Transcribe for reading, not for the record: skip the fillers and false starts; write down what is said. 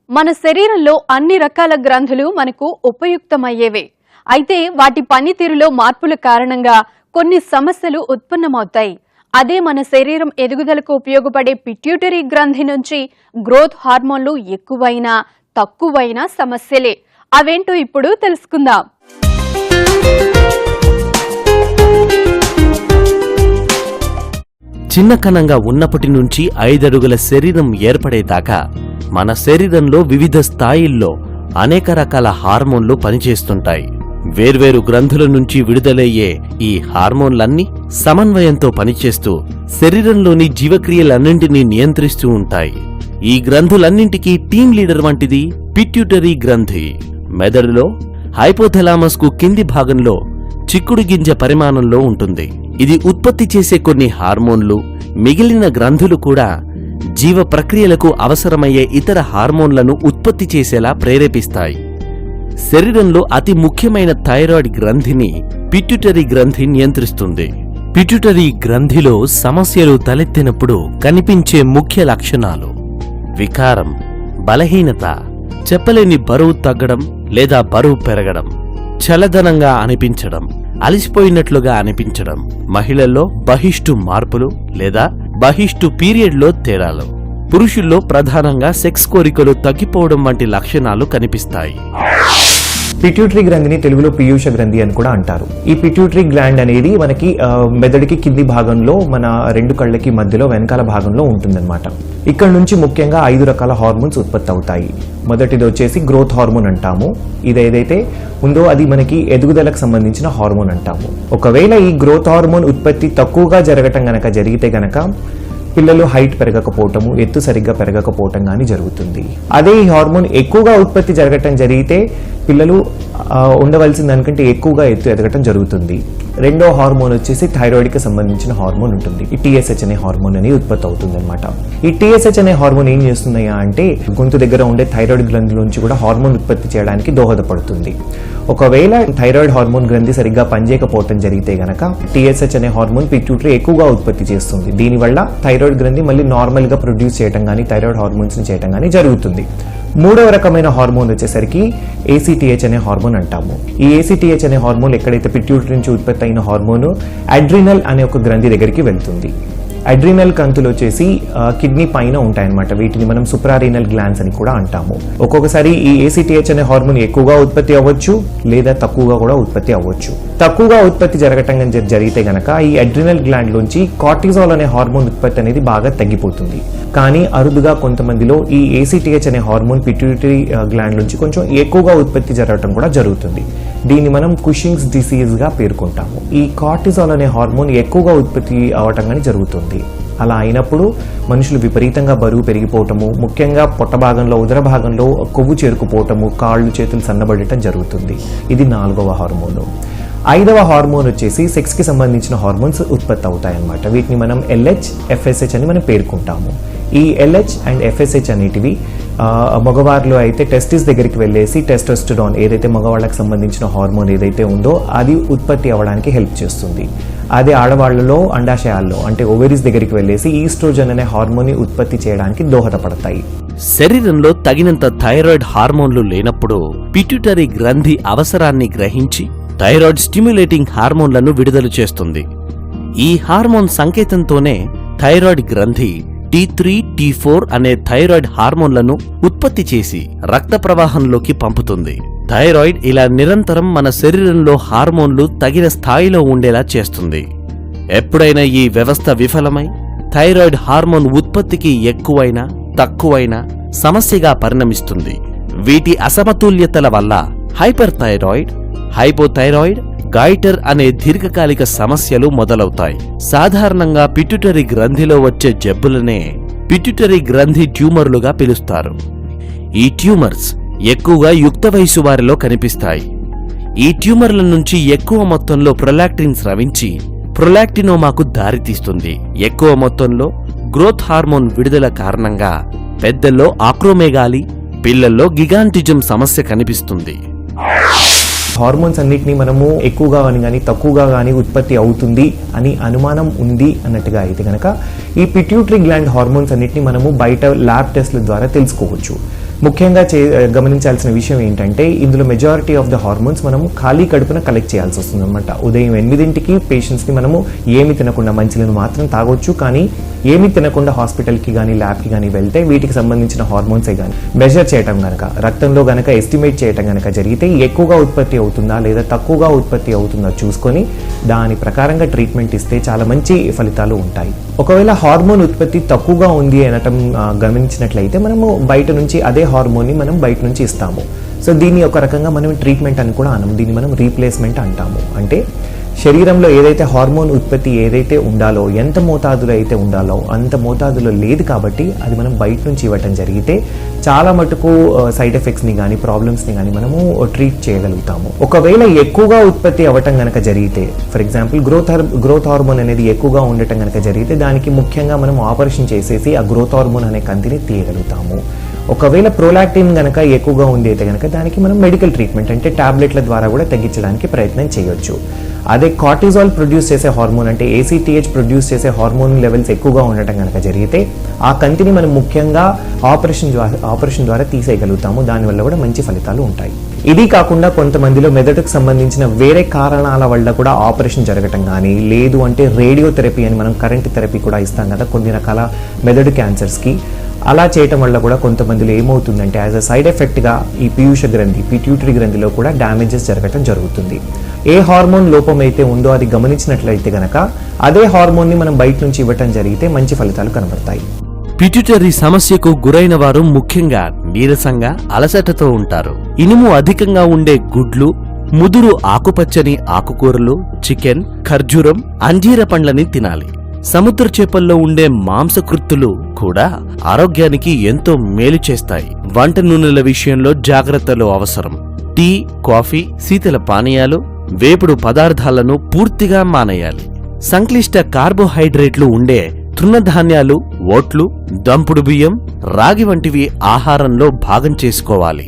మన శరీరంలో అన్ని రకాల గ్రంథులు మనకు ఉపయుక్తమయ్యేవే. అయితే వాటి పనితీరులో మార్పుల కారణంగా కొన్ని సమస్యలు ఉత్పన్నమవుతాయి. అదే మన శరీరం ఎదుగుదలకు ఉపయోగపడే పిట్యూటరీ గ్రంథి నుంచి గ్రోత్ హార్మోన్లు ఎక్కువైనా తక్కువైనా సమస్యలే. అవేంటో ఇప్పుడు తెలుసుకుందాం. చిన్న కణంగా ఉన్నప్పటి నుంచి 5 అడుగుల శరీరం ఏర్పడేదాకా మన శరీరంలో వివిధ స్థాయిల్లో అనేక రకాల హార్మోన్లు పనిచేస్తుంటాయి. వేర్వేరు గ్రంథుల నుంచి విడుదలయ్యే ఈ హార్మోన్లన్నీ సమన్వయంతో పనిచేస్తూ శరీరంలోని జీవక్రియలన్నింటినీ నియంత్రిస్తూ ఉంటాయి. ఈ గ్రంథులన్నింటికీ టీమ్ లీడర్ వంటిది పిట్యూటరీ గ్రంథి. మెదడులో హైపోథలామస్ కు కింది భాగంలో చిక్కుడు గింజ పరిమాణంలో ఉంటుంది. ఇది ఉత్పత్తి చేసే కొన్ని హార్మోన్లు, మిగిలిన గ్రంథులు కూడా జీవ ప్రక్రియలకు అవసరమయ్యే ఇతర హార్మోన్లను ఉత్పత్తి చేసేలా ప్రేరేపిస్తాయి. శరీరంలో అతి ముఖ్యమైన థైరాయిడ్ గ్రంథిని పిట్యూటరీ గ్రంథి నియంత్రిస్తుంది. పిట్యూటరీ గ్రంథిలో సమస్యలు తలెత్తినప్పుడు కనిపించే ముఖ్య లక్షణాలు: వికారం, బలహీనత, చెప్పలేని బరువు తగ్గడం లేదా బరువు పెరగడం, చలదనంగా అనిపించడం, అలసిపోయినట్లుగా అనిపించడం, మహిళల్లో బహిష్టు మార్పులు లేదా బహిష్టు పీరియడ్లో తేడాలు, పురుషుల్లో ప్రధానంగా సెక్స్ కోరికలు తగ్గిపోవడం వంటి లక్షణాలు కనిపిస్తాయి. పిట్యూటరీ గ్రంథిని తెలుగులో పీయూష గ్రంథి అని కూడా అంటారు. ఈ పిట్యూటరీ గ్లాండ్ అనేది మనకి మెదడుకి కింది భాగంలో, మన 2 కళ్ళకి మధ్యలో వెనకాల భాగంలో ఉంటుందన్నమాట. ఇక్కడ నుంచి ముఖ్యంగా 5 రకాల హార్మోన్స్ ఉత్పత్తి అవుతాయి. మొదటిది వచ్చేసి గ్రోత్ హార్మోన్ అంటాము. ఇది ఏదైతే ఉందో అది మనకి ఎదుగుదలకు సంబంధించిన హార్మోన్ అంటాము. ఒకవేళ ఈ గ్రోత్ హార్మోన్ ఉత్పత్తి తక్కువగా జరిగితే గనక పిల్లలు హైట్ పెరగకపోవటము, ఎత్తు సరిగ్గా పెరగకపోవటం కానీ జరుగుతుంది. అదే ఈ హార్మోన్ ఎక్కువగా ఉత్పత్తి జరిగితే పిల్లలు ఉండవలసిన దానికంటే ఎక్కువగా ఎత్తు ఎదగటం జరుగుతుంది. రెండో హార్మోన్ వచ్చేసి థైరాయిడ్ కి సంబంధించిన హార్మోన్ ఉంటుంది. ఈ TSH అనే హార్మోన్ అనేది ఉత్పత్తి అవుతుంది అనమాట. ఈ TSH అనే హార్మోన్ ఏం చేస్తున్నాయా అంటే గొంతు దగ్గర ఉండే థైరాయిడ్ గ్రంథి నుంచి కూడా హార్మోన్ ఉత్పత్తి చేయడానికి దోహదపడుతుంది. ఒకవేళ థైరాయిడ్ హార్మోన్ గ్రంథి సరిగ్గా పనిచేయకపోవటం జరిగితే గనక TSH అనే హార్మోన్ పిట్యూటరీ ఎక్కువగా ఉత్పత్తి చేస్తుంది. దీనివల్ల థైరాయిడ్ గ్రంథి మళ్ళీ నార్మల్ గా ప్రొడ్యూస్ చేయడం కానీ థైరాయిడ్ హార్మోన్స్ ని చేయడం కానీ జరుగుతుంది. మూడవ రకమైన హార్మోన్ వచ్చేసరికి ACTH అనే హార్మోన్ అంటాము. ఈ ACTH అనే హార్మోన్ ఎక్కడైతే పిట్యూటరీ నుంచి ఉత్పత్తి అయిన హార్మోన్ అడ్రినల్ అనే ఒక గ్రంథి దగ్గరికి వెళ్తుంది. అడ్రినల్ కంతులు వచ్చేసి కిడ్నీ పైన ఉంటాయన్నమాట. వీటిని మనం సుప్రారీనల్ గ్లాండ్స్ అని కూడా అంటాము. ఒక్కొక్కసారి ఈ ACTH అనే హార్మోన్ ఎక్కువగా ఉత్పత్తి అవ్వచ్చు లేదా తక్కువగా కూడా ఉత్పత్తి అవ్వచ్చు. తక్కువగా ఉత్పత్తి జరగటం జరిగితే గనక ఈ అడ్రినల్ గ్లాండ్ నుంచి కార్టిజాల్ అనే హార్మోన్ ఉత్పత్తి అనేది బాగా తగ్గిపోతుంది. కానీ అరుదుగా కొంతమందిలో ఈ ACTH అనే హార్మోన్ పిట్యూటరీ గ్లాండ్ నుంచి కొంచెం ఎక్కువగా ఉత్పత్తి జరగటం కూడా జరుగుతుంది. దీన్ని మనం కుషింగ్స్ డిసీజ్ గా పేర్కొంటాము. ఈ కార్టిజాల్ అనే హార్మోన్ ఎక్కువగా ఉత్పత్తి అవటం కానీ జరుగుతుంది. అలా అయినప్పుడు మనుషులు విపరీతంగా బరువు పెరిగిపోవటము, ముఖ్యంగా పొట్ట భాగంలో, ఉదర భాగంలో కొవ్వు చేరుకుపోవటము, కాళ్ళు చేతులు సన్నబడటం జరుగుతుంది. ఇది 4వ హార్మోన్. 5వ హార్మోన్ వచ్చేసి సెక్స్ కి సంబంధించిన హార్మోన్స్ ఉత్పత్తి అవుతాయి అన్నమాట. వీటిని మనం LH, FSH అని మనం పేర్కొంటాము. ఈ LH అండ్ FSH అనేటివి మగవారిలో అయితే టెస్టిస్ దగ్గరికి వెళ్ళేసి టెస్టోస్టెరాన్ ఏదైతే మగవాళ్ళకి సంబంధించిన హార్మోన్ ఏదైతే ఉందో అది ఉత్పత్తి అవ్వడానికి హెల్ప్ చేస్తుంది. అదే ఆడవాళ్లలో అండాశయాల్లో అంటే ఓవరీస్ దగ్గరికి వెళ్ళేసి ఈస్ట్రోజన్ అనే హార్మోన్ ఉత్పత్తి చేయడానికి దోహదపడతాయి. శరీరంలో తగినంత థైరాయిడ్ హార్మోన్లు లేనప్పుడు పిట్యూటరీ గ్రంథి అవసరాన్ని గ్రహించి థైరాయిడ్ స్టిమ్యులేటింగ్ హార్మోన్లను విడుదల చేస్తుంది. ఈ హార్మోన్ సంకేతంతోనే థైరాయిడ్ గ్రంథి T3, T4 అనే థైరాయిడ్ హార్మోన్లను ఉత్పత్తి చేసి రక్త ప్రవాహంలోకి పంపుతుంది. థైరాయిడ్ ఇలా నిరంతరం మన శరీరంలో హార్మోన్లు తగిన స్థాయిలో ఉండేలా చేస్తుంది. ఎప్పుడైనా ఈ వ్యవస్థ విఫలమై థైరాయిడ్ హార్మోన్ ఉత్పత్తికి ఎక్కువైనా తక్కువైనా సమస్యగా పరిణమిస్తుంది. వీటి అసమతుల్యతల వల్ల హైపర్ థైరాయిడ్, హైపోథైరాయిడ్, గాయిటర్ అనే దీర్ఘకాలిక సమస్యలు మొదలవుతాయి. సాధారణంగా పిట్యూటరీ గ్రంథిలో వచ్చే జబ్బులనే పిట్యూటరీ గ్రంథి ట్యూమర్లుగా పిలుస్తారు. ఈ ట్యూమర్స్ ఎక్కువగా యుక్త వయసు వారిలో కనిపిస్తాయి. ఈ ట్యూమర్ల నుంచి ఎక్కువ మొత్తంలో ప్రొలాక్టిన్ స్రవించి ప్రొలాక్టినోమాకు దారితీస్తుంది. ఎక్కువ మొత్తంలో గ్రోత్ హార్మోన్ విడుదల కారణంగా పెద్దల్లో ఆక్రోమేగాలి, పిల్లల్లో గిగాంటిజం సమస్య కనిపిస్తుంది. హార్మోన్స్ అన్నిటినీ మనము ఎక్కువగా కానీ తక్కువగా కానీ ఉత్పత్తి అవుతుంది అని అనుమానం ఉంది అన్నట్టుగా అయితే కనుక ఈ పిట్యూటరీ గ్లాండ్ హార్మోన్స్ అన్నిటినీ మనము బయట ల్యాబ్ టెస్ట్ల ద్వారా తెలుసుకోవచ్చు. ముఖ్యంగా గమనించాల్సిన విషయం ఏంటంటే ఇందులో మెజారిటీ ఆఫ్ ద హార్మోన్స్ మనము ఖాళీ కడుపున కలెక్ట్ చేయాల్సి వస్తుంది అనమాట. ఉదయం 8కి పేషెంట్స్ని మనము ఏమి తినకుండా మంచిలను మాత్రం తాగొచ్చు, కానీ ఏమి తినకుండా హాస్పిటల్కి కానీ ల్యాబ్కి కానీ వెళ్తే వీటికి సంబంధించిన హార్మోన్సే కానీ మెజర్ చేయటం కనుక, రక్తంలో కనుక ఎస్టిమేట్ చేయటం కనుక జరిగితే ఎక్కువగా ఉత్పత్తి అవుతుందా లేదా తక్కువగా ఉత్పత్తి అవుతుందా చూసుకొని దాని ప్రకారంగా ట్రీట్మెంట్ ఇస్తే చాలా మంచి ఫలితాలు ఉంటాయి. ఒకవేళ హార్మోన్ ఉత్పత్తి తక్కువగా ఉంది అనటం గమనించినట్లయితే మనము బయట నుంచి అదే హార్మోన్ని మనం బయట నుంచి ఇస్తాము. సో దీన్ని ఒక రకంగా మనం ట్రీట్మెంట్ అని కూడా అనము, దీన్ని మనం రీప్లేస్మెంట్ అంటాము. అంటే శరీరంలో ఏదైతే హార్మోన్ ఉత్పత్తి ఏదైతే ఉండాలో, ఎంత మోతాదులో అయితే ఉండాలో అంత మోతాదులో లేదు కాబట్టి అది మనం బయట నుంచి ఇవ్వటం జరిగితే చాలా మటుకు సైడ్ ఎఫెక్ట్స్ని కానీ ప్రాబ్లమ్స్ని కానీ మనము ట్రీట్ చేయగలుగుతాము. ఒకవేళ ఎక్కువగా ఉత్పత్తి అవ్వటం కనుక జరిగితే, ఫర్ ఎగ్జాంపుల్ గ్రోత్ హార్మోన్ అనేది ఎక్కువగా ఉండటం కనుక జరిగితే దానికి ముఖ్యంగా మనం ఆపరేషన్ చేసేసి ఆ గ్రోత్ హార్మోన్ అనే కంతిని తీయగలుగుతాము. ఒకవేళ ప్రోలాక్టిన్ కనుక ఎక్కువగా ఉంది అయితే కనుక దానికి మనం మెడికల్ ట్రీట్మెంట్ అంటే టాబ్లెట్ల ద్వారా కూడా తగ్గించడానికి ప్రయత్నం చేయొచ్చు. అదే కార్టిజాల్ ప్రొడ్యూస్ చేసే హార్మోన్ అంటే ACTH ప్రొడ్యూస్ చేసే హార్మోన్ లెవెల్స్ ఎక్కువగా ఉండటం కనుక జరిగితే ఆ కంతిని మనం ముఖ్యంగా ఆపరేషన్ ద్వారా తీసేయగలుగుతాము. దానివల్ల కూడా మంచి ఫలితాలు ఉంటాయి. ఇది కాకుండా కొంతమందిలో మెదడుకు సంబంధించిన వేరే కారణాల వల్ల కూడా ఆపరేషన్ జరగటం కానీ, లేదు అంటే రేడియోథెరపీ అని మనం కరెంట్ థెరపీ కూడా ఇస్తాం కదా కొన్ని రకాల మెదడు క్యాన్సర్స్కి. అలా చేయటం వల్ల కూడా కొంతమందిలో ఏమవుతుందంటే యాజ్ అ సైడ్ ఎఫెక్ట్గా ఈ పీయూష గ్రంథి, పిట్యూటరీ గ్రంథిలో కూడా డ్యామేజెస్ జరగటం జరుగుతుంది. ఏ హార్మోన్ లోపం అయితే ఉందో అది గమనించినట్లయితే గనక అదే హార్మోన్ని మనం బయట నుంచి ఇవ్వటం జరిగితే మంచి ఫలితాలు కనబడతాయి. పిట్యూటరీ సమస్యకు గురైన వారు ముఖ్యంగా నీరసంగా, అలసటతో ఉంటారు. ఇనుము అధికంగా ఉండే గుడ్లు, ముదురు ఆకుపచ్చని ఆకుకూరలు, చికెన్, ఖర్జూరం, అంజీర పండ్లని తినాలి. సముద్ర చేపల్లో ఉండే మాంసకృత్తులు కూడా ఆరోగ్యానికి ఎంతో మేలు చేస్తాయి. వంట నూనెల విషయంలో జాగ్రత్తలు అవసరం. టీ, కాఫీ, శీతల పానీయాలు, వేపుడు పదార్థాలను పూర్తిగా మానేయాలి. సంక్లిష్ట కార్బోహైడ్రేట్లు ఉండే తృణధాన్యాలు, ఓట్లు, దంపుడు బియ్యం, రాగి వంటివి ఆహారంలో భాగం చేసుకోవాలి.